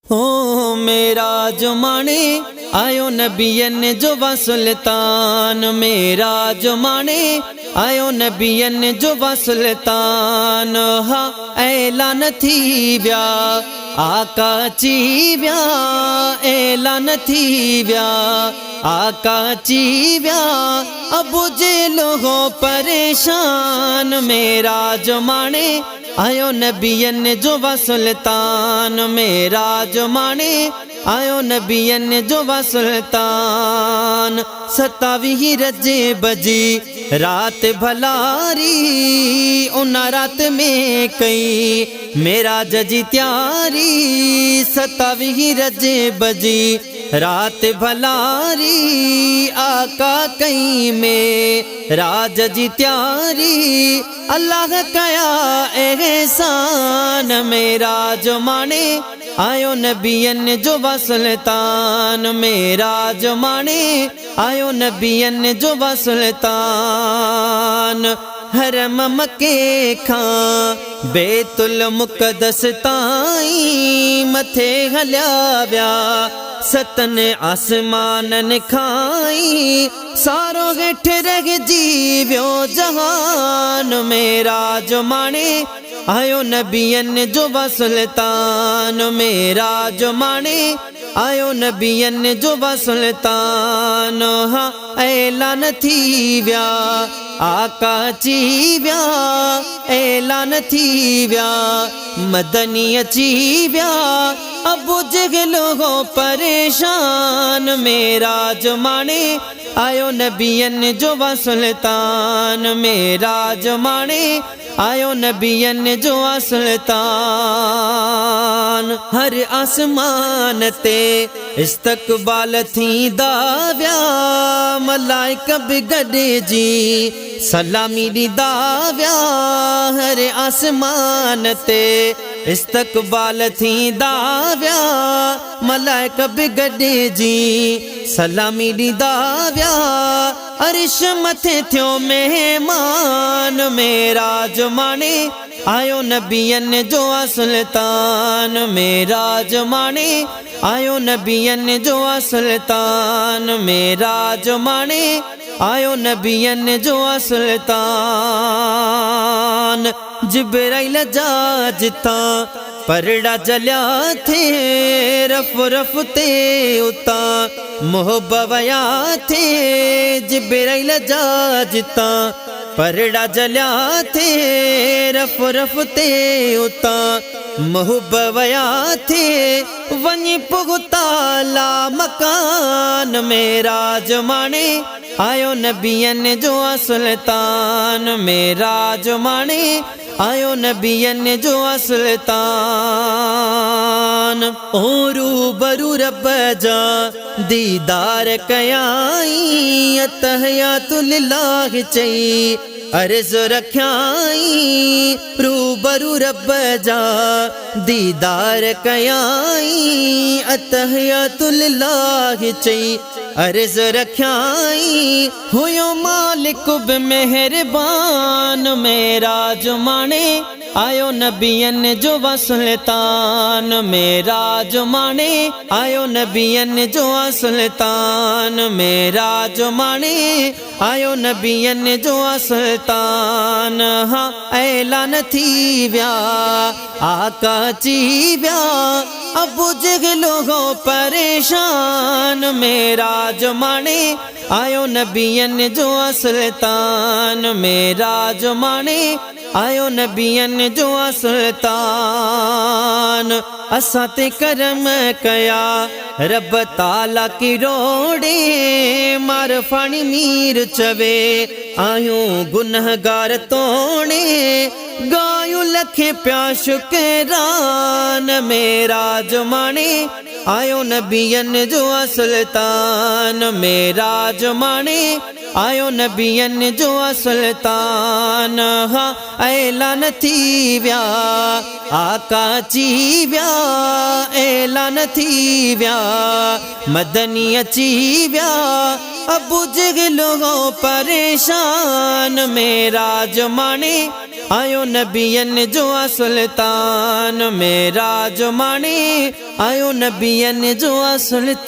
ओ मेरा जो माने आयो नबियन जो वा सुल्तान। मेरा जो माने आयो नबियन जो वा सुल्तान। हा ऐलान थी व्या आका ची व्या, ऐलान थी व्या आका ची व्या। अबू जेलो हो परेशान। मेरा जो माने आयो नबियन जो वा सुल्तान। मेरा जो माने आयो नबियन जो वा सुल्तान। 27 रजे बजी रात भलारी, उन रात में कई मेरा जजी त्यारी। 27 रजे बजी रात भलारी, आका कई में राज जी त्यारी। अल्लाह कया एहसान। मेरा जो माने आयो नबियन जो वा सुल्तान। मेरा जो माने आयो नबियन जो वा सुल्तान। हरम मके खां बैतुल मुक़द्दस ताई मथे हलिया व्या। सतन आसमानन खाई सारो हेठ रह जीव्यो जहान। मेरा जो माने आयो नबियन जो वा सुल्तान। मेरा जो माने आयो नबियन जो वा सुल्तान। हा ऐलान थी व्या आका ची व्या, ऐलान थी व्या मदनी अची व्या। अबू जगलो हो परेशान। मेरा जो माने आयो नबियन जो वा सुल्तान। मेरा जो माने आयो नबियन जो वा सुल्तान। हर आसमान ते इस्तकबाल थी दाव्या। मलाइक भी गॾे जी सलामी ॾींदा व्या। हर आसमान ते इस्तकबाल थी दाव्या। मलाइक भी गॾे जी सलामी ॾींदा व्या। अर्श मथे थियो मेहमान। मेरा जो माने आयो नबियन जो वा सुल्तान। मेरा जो माने आयो नबियन जो वा सुल्तान। मेरा जो माने आयो नबियन जो वा सुल्तान। जिब्राइल जा जिता परड़ा जलिया थे, रफ रफ ते उता मोहब्बया थे। जिब्राइल जा जिता परड़ा जलिया थे, रफ रफ ते उता मोहब्बया थे। वनी पुगताला मकान। मेरा जो माने आयो नबियन जो वा सुल्तान। मेरा जो माने आयो नबियन जो वा सुल्तान। ओ रूबरू रब जा दीदार कयाई। अतहयातु लिल्लाह चई अर्ज रख्याई। रूबरू रब जा दीदार कयाई। अतहयातु लिल्लाह चई अर्ज रख्याई। हुयो मालिक बि मेहरबान। मेरा जो माने आयो नबियन जो वा सुल्तान। मेरा जो माने आयो नबियन जो वा सुल्तान। मेरा जो माने आयो नबियन जो वा सुल्तान। हाँ ऐलान थी व्या आका ची व्या। अबू जगलो हो परेशान। मेरा जो माने आयो नबियन जो वा सुल्तान। मेरा जो माने आयो नबियन जो वा सुल्तान। असां ते करम कया रब ताला की रोड़े। मार फाणी मीर चवे आयूं गुनहगार तोड़े। गायूं लखे प्या शुकरान। मेरा जो माने आयो नबियन जो वा सुल्तान। मेरा जो माने आयो नबियन जो वा सुल्तान। हा ऐलान थी व्या आका ची व्या, ऐलान थी व्या मदनी अची व्या। अबू जहल हो परेशान मेरा जमाने आयो नबियन जो सुल्तान मेरा जमाने आयो नबियन जो सुल्तान।